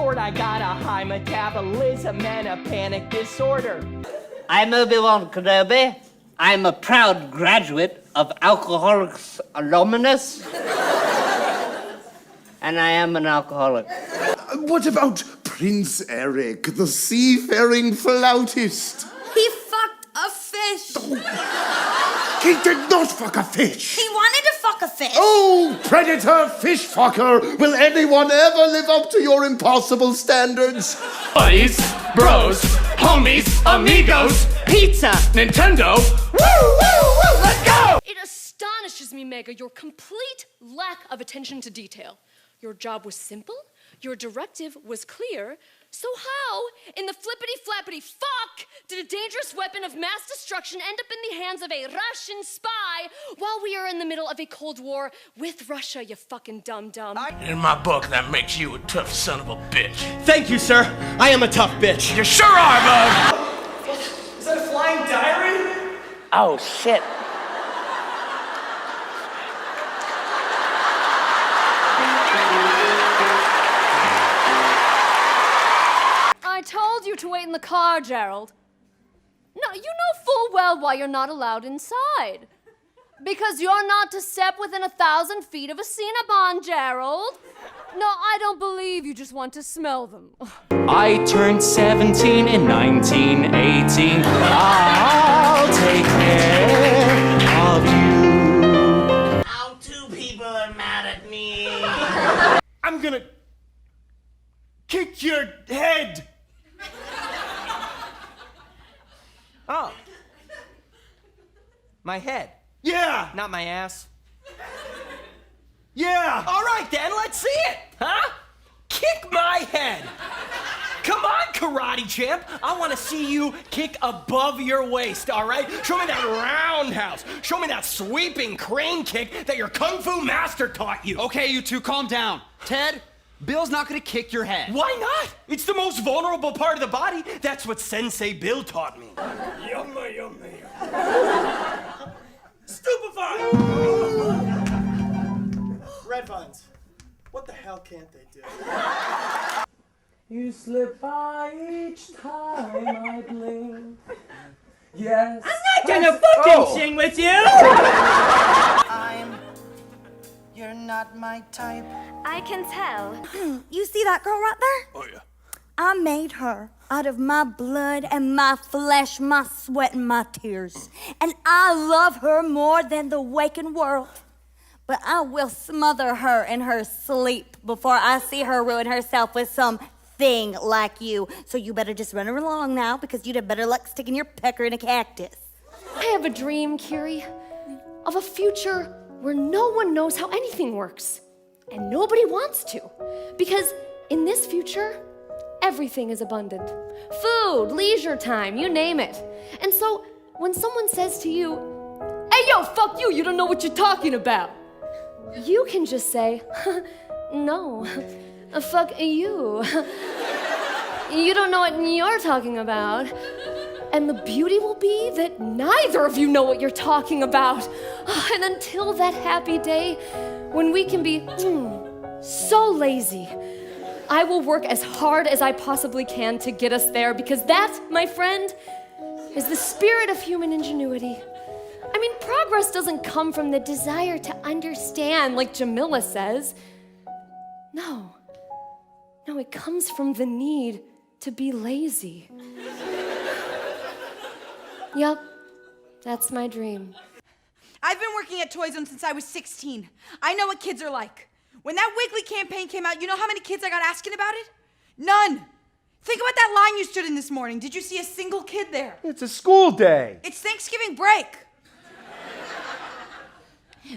short, I got a high metabolism and a panic disorder. I'm Obi-Wan Kenobi. I'm a proud graduate of Alcoholics Anonymous. And I am an alcoholic. What about Prince Eric, the seafaring flautist? He fucked a fish. He did not fuck a fish. He wanted to fuck a fish. Oh, predator fish fucker! Will anyone ever live up to your impossible standards? Buddies, bros, homies, amigos, pizza, Nintendo. Woo, woo, woo, let's go! It astonishes me, Mega, your complete lack of attention to detail. Your job was simple, your directive was clear, so how, in the flippity-flappity fuck, did a dangerous weapon of mass destruction end up in the hands of a Russian spy while we are in the middle of a Cold War with Russia, you fucking dum-dum? In my book, that makes you a tough son of a bitch. Thank you, sir. I am a tough bitch. You sure are, bud! Is that a flying diary? Oh, shit. I told you to wait in the car, Gerald. No, you know full well why you're not allowed inside. Because you're not to step within 1,000 feet of a Cinnabon, Gerald. No, I don't believe you just want to smell them. I turned 17 in 1918. I'll take care of you. How two people are mad at me. I'm gonna kick your head. Oh. My head. Yeah! Not my ass. Yeah! All right, then, let's see it, huh? Kick my head. Come on, karate champ. I want to see you kick above your waist, all right? Show me that roundhouse. Show me that sweeping crane kick that your kung fu master taught you. Okay, you two, calm down. Ted, Bill's not gonna kick your head. Why not? It's the most vulnerable part of the body. That's what Sensei Bill taught me. Yummy, yummy. Stupefy! Red vines. What the hell can't they do? You slip by each time I blink. Yes. I'm not gonna fucking sing with you! You're not my type. I can tell. You see that girl right there? Oh, yeah. I made her out of my blood and my flesh, my sweat and my tears. And I love her more than the waking world. But I will smother her in her sleep before I see her ruin herself with some thing like you. So you better just run her along now, because you'd have better luck sticking your pecker in a cactus. I have a dream, Curie, of a future where no one knows how anything works. And nobody wants to. Because in this future, everything is abundant. Food, leisure time, you name it. And so when someone says to you, "Hey, yo, fuck you, you don't know what you're talking about," you can just say, "No, fuck you. You don't know what you're talking about." And the beauty will be that neither of you know what you're talking about. And until that happy day when we can be so lazy, I will work as hard as I possibly can to get us there, because that, my friend, is the spirit of human ingenuity. I mean, progress doesn't come from the desire to understand, like Jamila says. No, it comes from the need to be lazy. Yep, that's my dream. I've been working at Toy Zone since I was 16. I know what kids are like. When that Wiggly campaign came out, you know how many kids I got asking about it? None. Think about that line you stood in this morning. Did you see a single kid there? It's a school day. It's Thanksgiving break.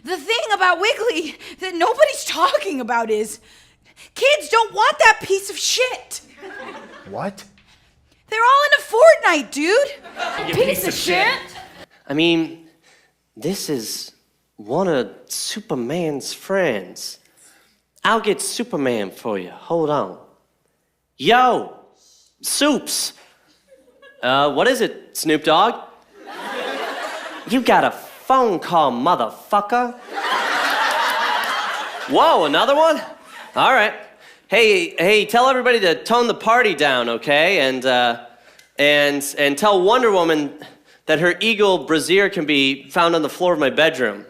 The thing about Wiggly that nobody's talking about is kids don't want that piece of shit. What? They're all into Fortnite, dude. You piece of shit. I mean, this is one of Superman's friends. I'll get Superman for you. Hold on. Yo, Soups. What is it, Snoop Dogg? You got a phone call, motherfucker. Whoa, another one? All right. Hey, tell everybody to tone the party down, okay? And tell Wonder Woman that her eagle brassiere can be found on the floor of my bedroom.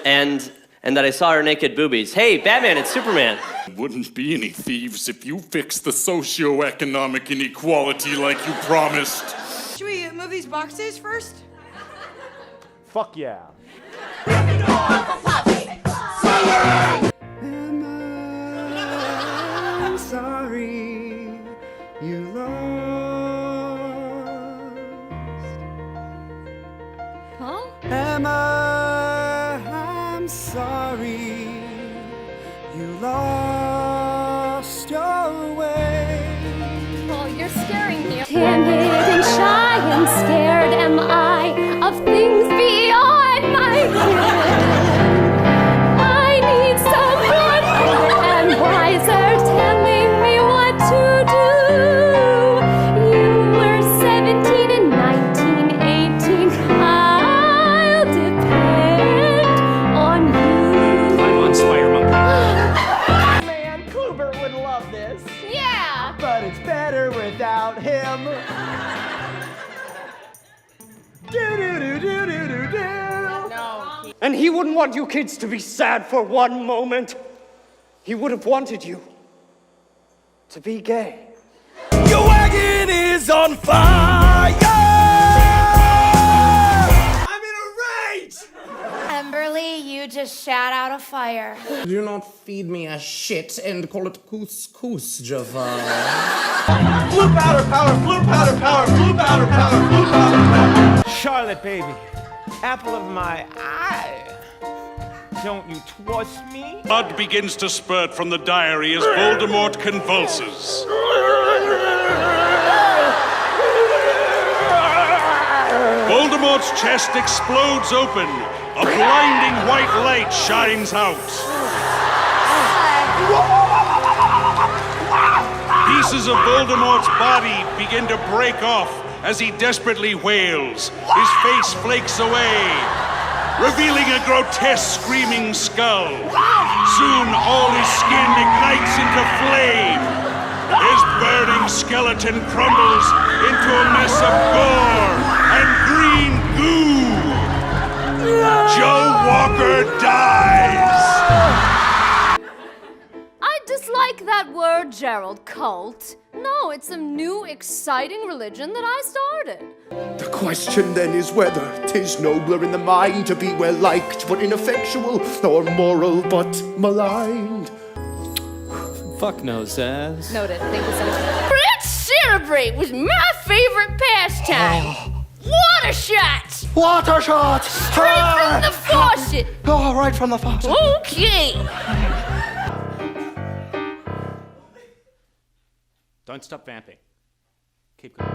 And that I saw her naked boobies. Hey, Batman, it's Superman. There wouldn't be any thieves if you fixed the socioeconomic inequality like you promised. Should we move these boxes first? Fuck yeah. I'm sorry you lost. Huh? Emma, I'm sorry you lost your way. Oh, you're scaring me. Timid and shy and scared am I of things beyond my ken. I need someone older and wiser telling me what to do. You were 17 in 1918. I'll depend on you. I'm on Spire Monkey. Man, Kluber would love this. Yeah. But it's better without him. Do-do-do-do-do-do-do. And he wouldn't want you kids to be sad for one moment. He would have wanted you to be gay. Your wagon is on fire! I'm in a rage! Emberly, you just shot out a fire. Do not feed me a shit and call it couscous, Java. Blue powder power, blue powder power, blue powder power, blue powder power. Charlotte, baby. Apple of my eye. Don't you trust me? Blood begins to spurt from the diary as Voldemort convulses. Voldemort's chest explodes open. A blinding white light shines out. Pieces of Voldemort's body begin to break off as he desperately wails. His face flakes away, revealing a grotesque screaming skull. Soon all his skin ignites into flame. His burning skeleton crumbles into a mess of gore and green goo. Joe Walker dies. I dislike that word, Gerald. Cult. No, it's some new, exciting religion that I started. The question then is whether 'tis nobler in the mind to be well liked but ineffectual, or moral but maligned. Fuck no, Says. Noted. Thank you so much. Let's celebrate was my favorite pastime. Water shots! Water shots! Straight from the faucet! Oh, right from the faucet. Okay! Don't stop vamping. Keep going.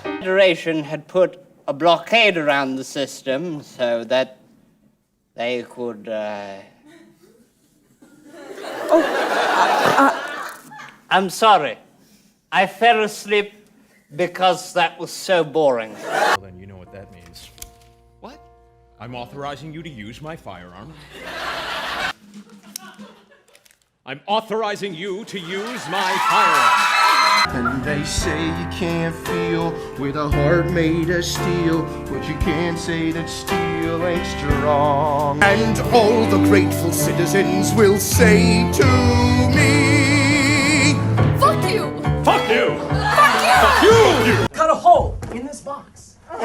Federation had put a blockade around the system so that they could, I'm sorry. I fell asleep because that was so boring. Well, then you know what that means. What? I'm authorizing you to use my firearm. I'm authorizing you to use my firearm. And they say you can't feel with a heart made of steel, but you can't say that steel ain't strong. And all the grateful citizens will say to me, Fuck you! Fuck you! Fuck you! Fuck you! Cut a hole in this box. Put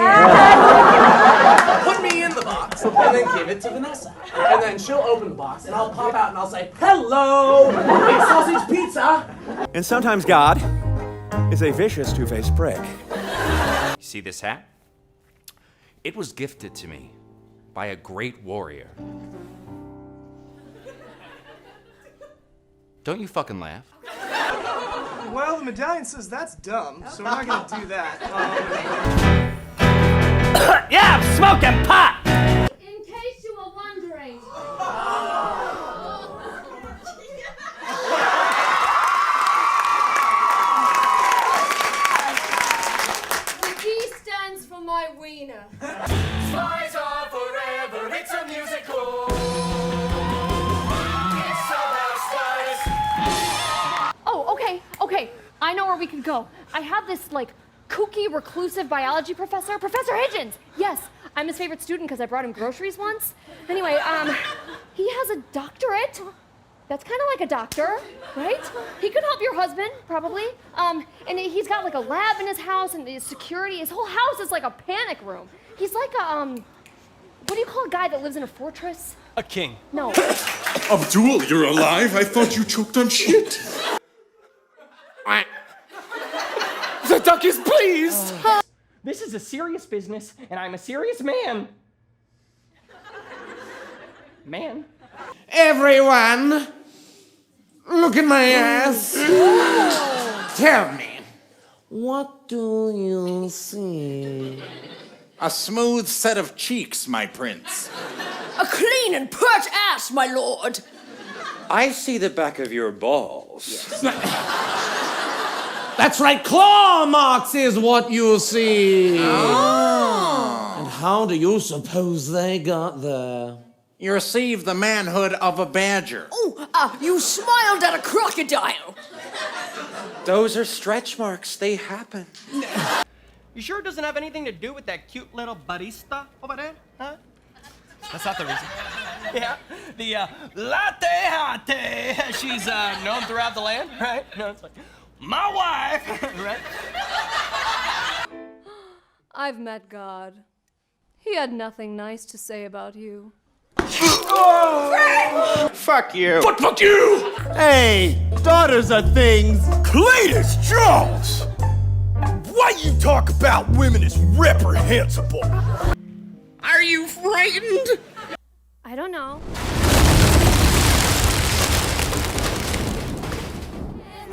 me in the box and then give it to Vanessa. And then she'll open the box and I'll pop out and I'll say, "Hello, it's sausage pizza." And sometimes God is a vicious two-faced prick. You see this hat? It was gifted to me by a great warrior. Don't you fucking laugh. Well, the medallion says that's dumb, so we're not gonna do that. Yeah, I'm smoking pot! In case you were wondering. The D stands for my wiener. Spies are forever, it's a musical. It's about I know where we could go. I have this, like, kooky, reclusive biology professor, Professor Hitchens. Yes, I'm his favorite student because I brought him groceries once. Anyway, he has a doctorate. That's kind of like a doctor, right? He could help your husband, probably. And he's got like a lab in his house and his security. His whole house is like a panic room. He's like a, what do you call a guy that lives in a fortress? A king. No. Abdul, you're alive? I thought you choked on shit. The duck is pleased! This is a serious business, and I'm a serious man. Man. Everyone, look at my ass. Tell me, what do you see? A smooth set of cheeks, my prince. A clean and pert ass, my lord. I see the back of your balls. That's right, claw marks is what you see. Oh. And how do you suppose they got there? You receive the manhood of a badger. Oh, you smiled at a crocodile. Those are stretch marks. They happen. You sure it doesn't have anything to do with that cute little barista over there? Huh? That's not the reason. Yeah, the latte hate. She's known throughout the land, right? No, it's like, my wife, right? I've met God. He had nothing nice to say about you. Fuck you. Fuck you! Hey, daughters are things. Cletus Jones! Why you talk about women as reprehensible? Are you frightened? I don't know.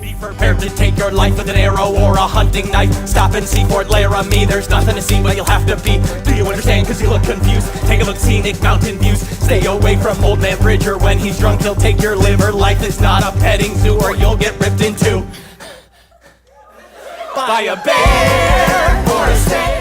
Be prepared to take your life with an arrow or a hunting knife. Stop and see Fort Laramie. There's nothing to see, but you'll have to be. Do you understand? Cause you look confused. Take a look, scenic mountain views. Stay away from Old Man Bridger. When he's drunk, he'll take your liver. Life is not a petting zoo or you'll get ripped in two by a bear or a snake.